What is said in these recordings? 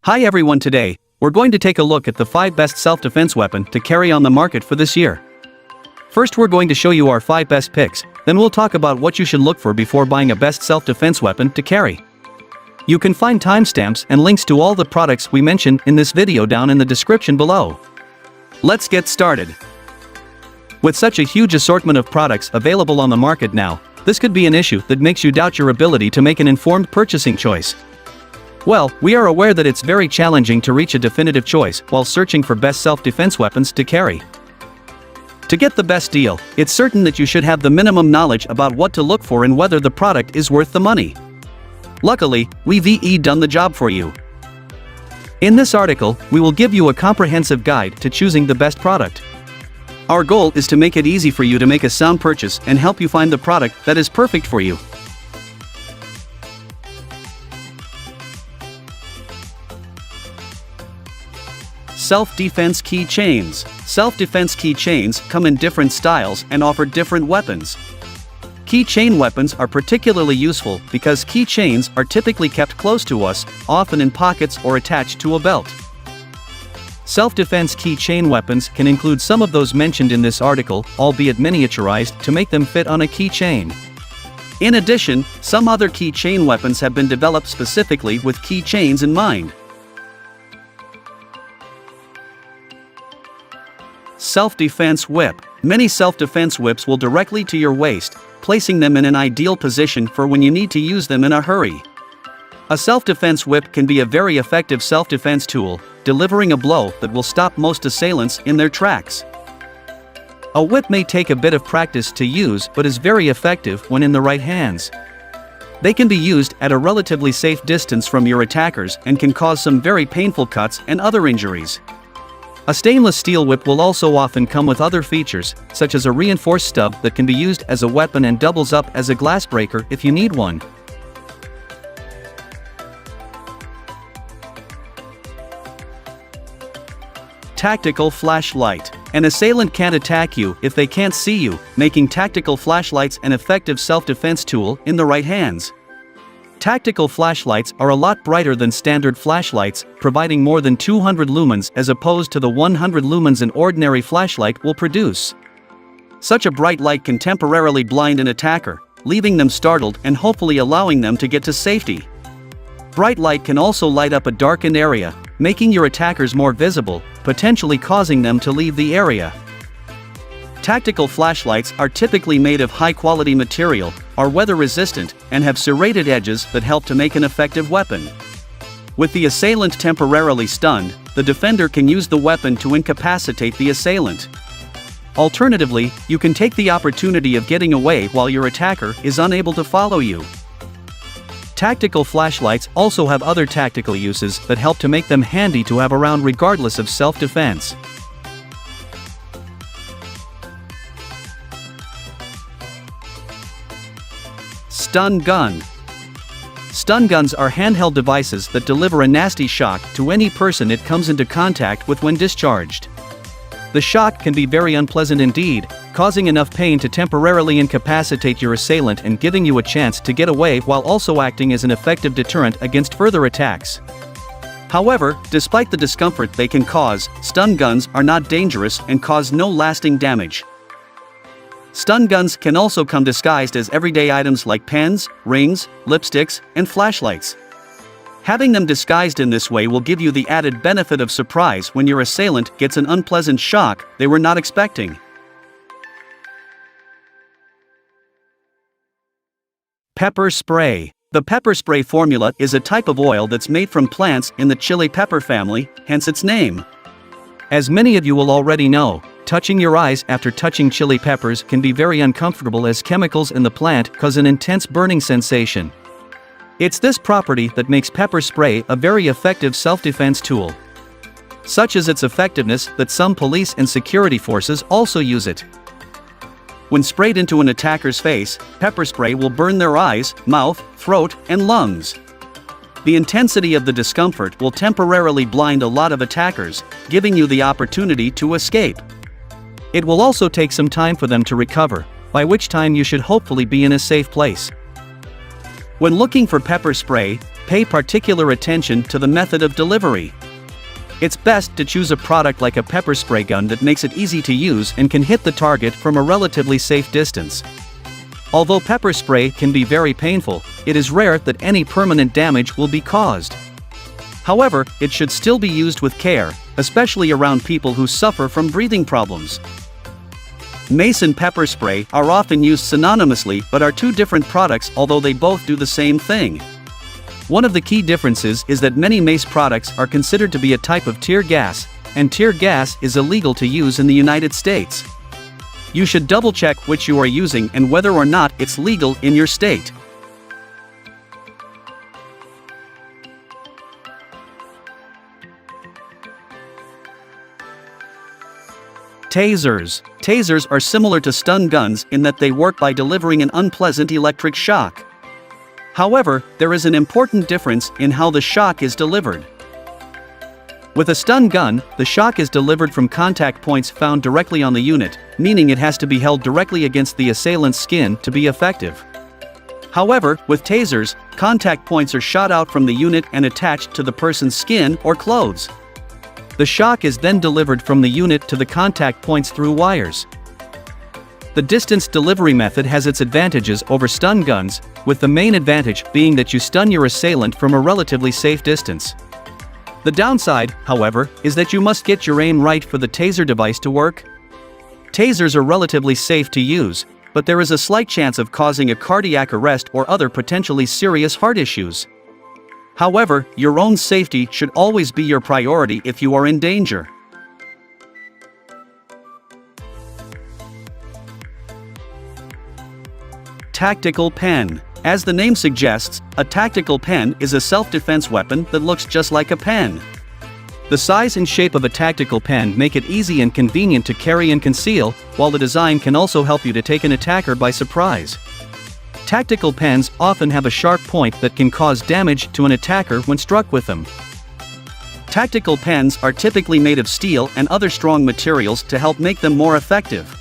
Hi everyone, today, we're going to take a look at the 5 best self-defense weapon to carry on the market for this year. First, we're going to show you our 5 best picks, then we'll talk about what you should look for before buying a best self-defense weapon to carry. You can find timestamps and links to all the products we mentioned in this video down in the description below. Let's get started. With such a huge assortment of products available on the market now, this could be an issue that makes you doubt your ability to make an informed purchasing choice. Well, we are aware that it's very challenging to reach a definitive choice while searching for best self-defense weapons to carry. To get the best deal, it's certain that you should have the minimum knowledge about what to look for and whether the product is worth the money. Luckily, we've done the job for you. In this article, we will give you a comprehensive guide to choosing the best product. Our goal is to make it easy for you to make a sound purchase and help you find the product that is perfect for you. Self-defense keychains. Self-defense keychains come in different styles and offer different weapons. Keychain weapons are particularly useful because keychains are typically kept close to us, often in pockets or attached to a belt. Self-defense keychain weapons can include some of those mentioned in this article, albeit miniaturized to make them fit on a keychain. In addition, some other keychain weapons have been developed specifically with keychains in mind. Self-defense whip. Many self-defense whips will directly to your waist, placing them in an ideal position for when you need to use them in a hurry. A self-defense whip can be a very effective self-defense tool, delivering a blow that will stop most assailants in their tracks. A whip may take a bit of practice to use but is very effective when in the right hands. They can be used at a relatively safe distance from your attackers and can cause some very painful cuts and other injuries. A stainless steel whip will also often come with other features, such as a reinforced stub that can be used as a weapon and doubles up as a glass breaker if you need one. Tactical flashlight. An assailant can't attack you if they can't see you, making tactical flashlights an effective self-defense tool in the right hands. Tactical flashlights are a lot brighter than standard flashlights, providing more than 200 lumens as opposed to the 100 lumens an ordinary flashlight will produce. Such a bright light can temporarily blind an attacker, leaving them startled and hopefully allowing them to get to safety. Bright light can also light up a darkened area, making your attackers more visible, potentially causing them to leave the area. Tactical flashlights are typically made of high-quality material, are weather-resistant, and have serrated edges that help to make an effective weapon. With the assailant temporarily stunned, the defender can use the weapon to incapacitate the assailant. Alternatively, you can take the opportunity of getting away while your attacker is unable to follow you. Tactical flashlights also have other tactical uses that help to make them handy to have around regardless of self-defense. Stun gun. Stun guns are handheld devices that deliver a nasty shock to any person it comes into contact with when discharged. The shock can be very unpleasant indeed, causing enough pain to temporarily incapacitate your assailant and giving you a chance to get away while also acting as an effective deterrent against further attacks. However, despite the discomfort they can cause, stun guns are not dangerous and cause no lasting damage. Stun guns can also come disguised as everyday items like pens, rings, lipsticks, and flashlights. Having them disguised in this way will give you the added benefit of surprise when your assailant gets an unpleasant shock they were not expecting. Pepper spray. The pepper spray formula is a type of oil that's made from plants in the chili pepper family, hence its name. As many of you will already know, touching your eyes after touching chili peppers can be very uncomfortable as chemicals in the plant cause an intense burning sensation. It's this property that makes pepper spray a very effective self-defense tool. Such is its effectiveness that some police and security forces also use it. When sprayed into an attacker's face, pepper spray will burn their eyes, mouth, throat, and lungs. The intensity of the discomfort will temporarily blind a lot of attackers, giving you the opportunity to escape. It will also take some time for them to recover, by which time you should hopefully be in a safe place. When looking for pepper spray, Pay particular attention to the method of delivery. It's best to choose a product like a pepper spray gun that makes it easy to use and can hit the target from a relatively safe distance. Although pepper spray can be very painful, it is rare that any permanent damage will be caused. However, it should still be used with care, especially around people who suffer from breathing problems. Mace and pepper spray are often used synonymously but are two different products, although they both do the same thing. One of the key differences is that many mace products are considered to be a type of tear gas, and tear gas is illegal to use in the United States. You should double-check which you are using and whether or not it's legal in your state. Tasers. Tasers are similar to stun guns in that they work by delivering an unpleasant electric shock. However, there is an important difference in how the shock is delivered. With a stun gun, the shock is delivered from contact points found directly on the unit, meaning it has to be held directly against the assailant's skin to be effective. However, with tasers, contact points are shot out from the unit and attached to the person's skin or clothes. The shock is then delivered from the unit to the contact points through wires. The distance delivery method has its advantages over stun guns, with the main advantage being that you stun your assailant from a relatively safe distance. The downside, however, is that you must get your aim right for the taser device to work. Tasers are relatively safe to use, but there is a slight chance of causing a cardiac arrest or other potentially serious heart issues. However, your own safety should always be your priority if you are in danger. Tactical pen. As the name suggests, a tactical pen is a self-defense weapon that looks just like a pen. The size and shape of a tactical pen make it easy and convenient to carry and conceal, while the design can also help you to take an attacker by surprise. Tactical pens often have a sharp point that can cause damage to an attacker when struck with them. Tactical pens are typically made of steel and other strong materials to help make them more effective.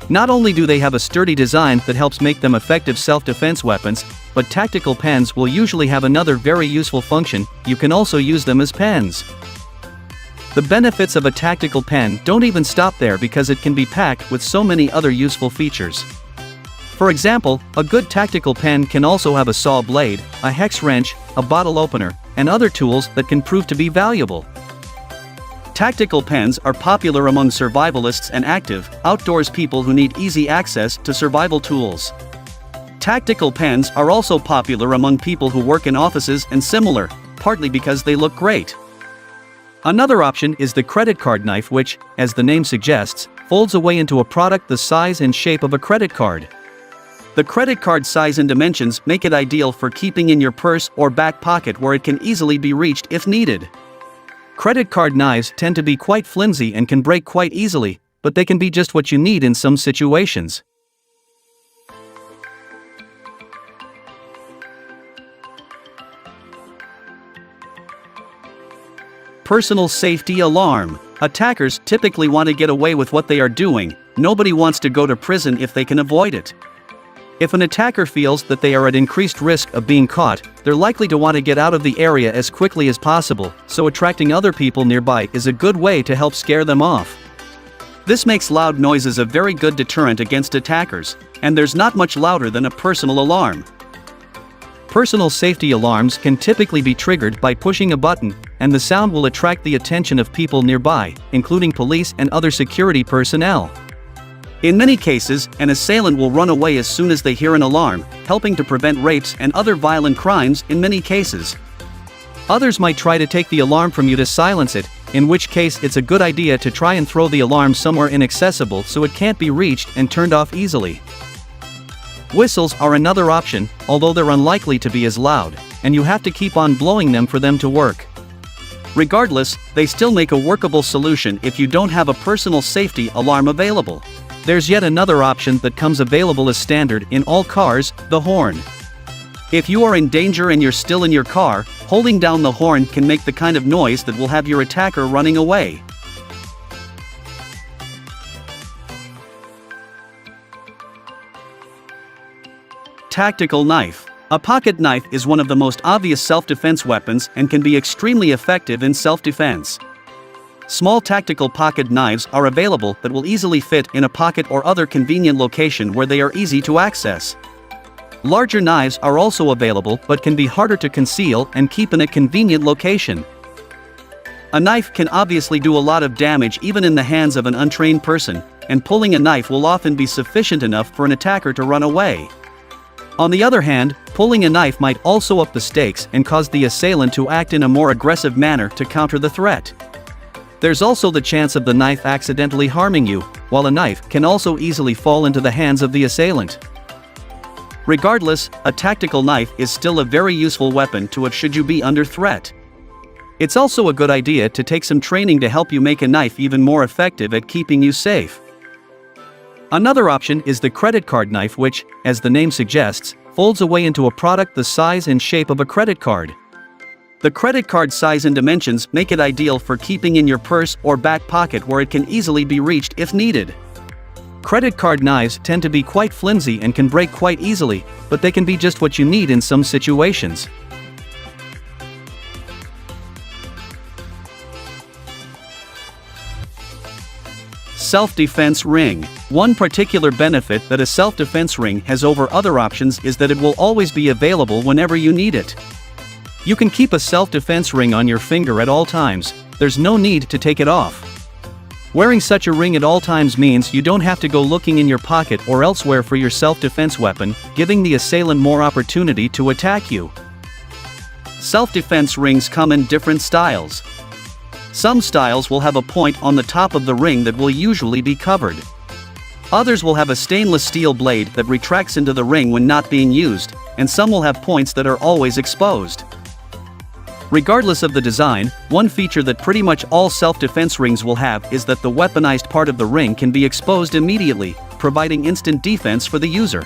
Not only do they have a sturdy design that helps make them effective self-defense weapons, but tactical pens will usually have another very useful function: you can also use them as pens. The benefits of a tactical pen don't even stop there, because it can be packed with so many other useful features. For example, a good tactical pen can also have a saw blade, a hex wrench, a bottle opener, and other tools that can prove to be valuable. Tactical pens are popular among survivalists and active, outdoors people who need easy access to survival tools. Tactical pens are also popular among people who work in offices and similar, partly because they look great. Another option is the credit card knife, which, as the name suggests, folds away into a product the size and shape of a credit card. The credit card size and dimensions make it ideal for keeping in your purse or back pocket, where it can easily be reached if needed. Credit card knives tend to be quite flimsy and can break quite easily, but they can be just what you need in some situations. Personal safety alarm. Attackers typically want to get away with what they are doing. Nobody wants to go to prison if they can avoid it. If an attacker feels that they are at increased risk of being caught, they're likely to want to get out of the area as quickly as possible, so attracting other people nearby is a good way to help scare them off. This makes loud noises a very good deterrent against attackers, and there's not much louder than a personal alarm. Personal safety alarms can typically be triggered by pushing a button, and the sound will attract the attention of people nearby, including police and other security personnel. In many cases, an assailant will run away as soon as they hear an alarm, helping to prevent rapes and other violent crimes in many cases. Others might try to take the alarm from you to silence it, in which case it's a good idea to try and throw the alarm somewhere inaccessible so it can't be reached and turned off easily. Whistles are another option, although they're unlikely to be as loud, and you have to keep on blowing them for them to work. Regardless, they still make a workable solution if you don't have a personal safety alarm available. There's yet another option that comes available as standard in all cars: the horn. If you are in danger and you're still in your car, holding down the horn can make the kind of noise that will have your attacker running away. Tactical knife. A pocket knife is one of the most obvious self-defense weapons and can be extremely effective in self-defense. Small tactical pocket knives are available that will easily fit in a pocket or other convenient location where they are easy to access. Larger knives are also available but can be harder to conceal and keep in a convenient location. A knife can obviously do a lot of damage even in the hands of an untrained person, and pulling a knife will often be sufficient enough for an attacker to run away. On the other hand, pulling a knife might also up the stakes and cause the assailant to act in a more aggressive manner to counter the threat. There's also the chance of the knife accidentally harming you, while a knife can also easily fall into the hands of the assailant. Regardless, a tactical knife is still a very useful weapon to have should you be under threat. It's also a good idea to take some training to help you make a knife even more effective at keeping you safe. Another option is the credit card knife, which, as the name suggests, folds away into a product the size and shape of a credit card. The credit card size and dimensions make it ideal for keeping in your purse or back pocket where it can easily be reached if needed. Credit card knives tend to be quite flimsy and can break quite easily, but they can be just what you need in some situations. Self-defense ring. One particular benefit that a self-defense ring has over other options is that it will always be available whenever you need it. You can keep a self-defense ring on your finger at all times. There's no need to take it off. Wearing such a ring at all times means you don't have to go looking in your pocket or elsewhere for your self-defense weapon, giving the assailant more opportunity to attack you. Self-defense rings come in different styles. Some styles will have a point on the top of the ring that will usually be covered. Others will have a stainless steel blade that retracts into the ring when not being used, and some will have points that are always exposed. Regardless of the design, one feature that pretty much all self-defense rings will have is that the weaponized part of the ring can be exposed immediately, providing instant defense for the user.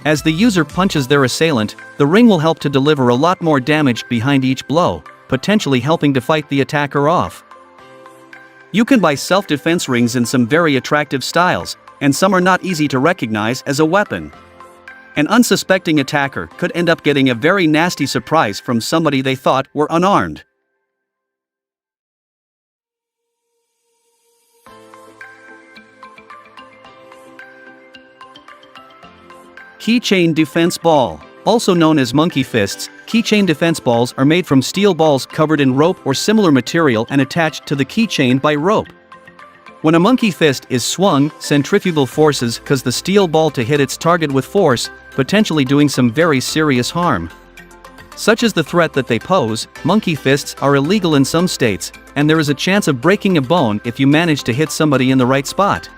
As the user punches their assailant, the ring will help to deliver a lot more damage behind each blow, potentially helping to fight the attacker off. You can buy self-defense rings in some very attractive styles, and some are not easy to recognize as a weapon. An unsuspecting attacker could end up getting a very nasty surprise from somebody they thought were unarmed. Keychain defense ball. Also known as monkey fists, keychain defense balls are made from steel balls covered in rope or similar material and attached to the keychain by rope. When a monkey fist is swung, centrifugal forces cause the steel ball to hit its target with force, potentially doing some very serious harm. Such is the threat that they pose, monkey fists are illegal in some states, and there is a chance of breaking a bone if you manage to hit somebody in the right spot.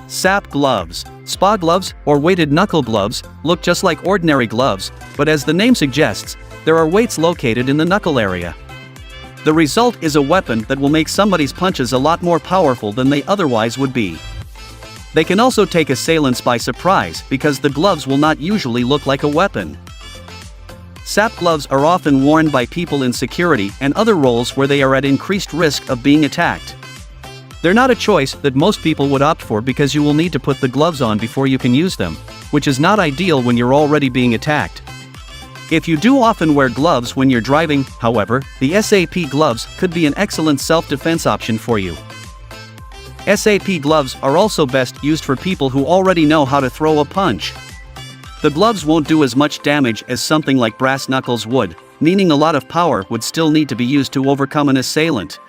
SAP gloves. Spa gloves, or weighted knuckle gloves, look just like ordinary gloves, but as the name suggests, there are weights located in the knuckle area. The result is a weapon that will make somebody's punches a lot more powerful than they otherwise would be. They can also take assailants by surprise because the gloves will not usually look like a weapon. SAP gloves are often worn by people in security and other roles where they are at increased risk of being attacked. They're not a choice that most people would opt for because you will need to put the gloves on before you can use them, which is not ideal when you're already being attacked. If you do often wear gloves when you're driving, however, the SAP gloves could be an excellent self-defense option for you. SAP gloves are also best used for people who already know how to throw a punch. The gloves won't do as much damage as something like brass knuckles would, meaning a lot of power would still need to be used to overcome an assailant.